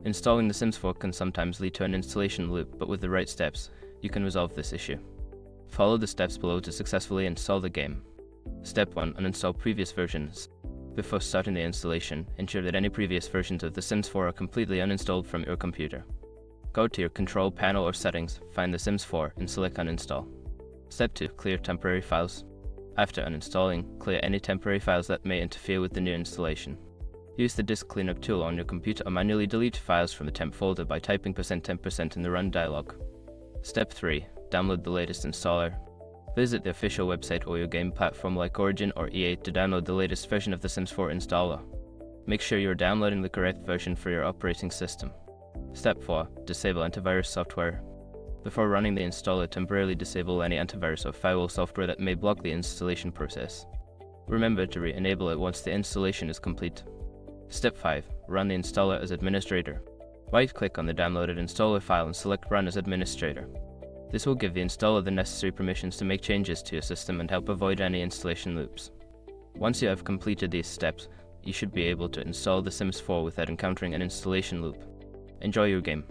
Installing The Sims 4 can sometimes lead to an installation loop, but with the right steps, you can resolve this issue. Follow the steps below to successfully install the game. Step 1. Uninstall previous versions. Before starting the installation, ensure that any previous versions of The Sims 4 are completely uninstalled from your computer. Go to your control panel or settings, find The Sims 4, and select Uninstall. Step 2. Clear temporary files. After uninstalling, clear any temporary files that may interfere with the new installation. Use the disk cleanup tool on your computer or manually delete files from the temp folder by typing %temp% in the Run dialog. Step 3. Download the latest installer. Visit the official website or your game platform like Origin or EA to download the latest version of The Sims 4 installer. Make sure you are downloading the correct version for your operating system. Step 4. Disable antivirus software. Before running the installer, temporarily disable any antivirus or firewall software that may block the installation process. Remember to re-enable it once the installation is complete. Step 5. Run the installer as administrator. Right-click on the downloaded installer file and select Run as administrator. This will give the installer the necessary permissions to make changes to your system and help avoid any installation loops. Once you have completed these steps, you should be able to install The Sims 4 without encountering an installation loop. Enjoy your game.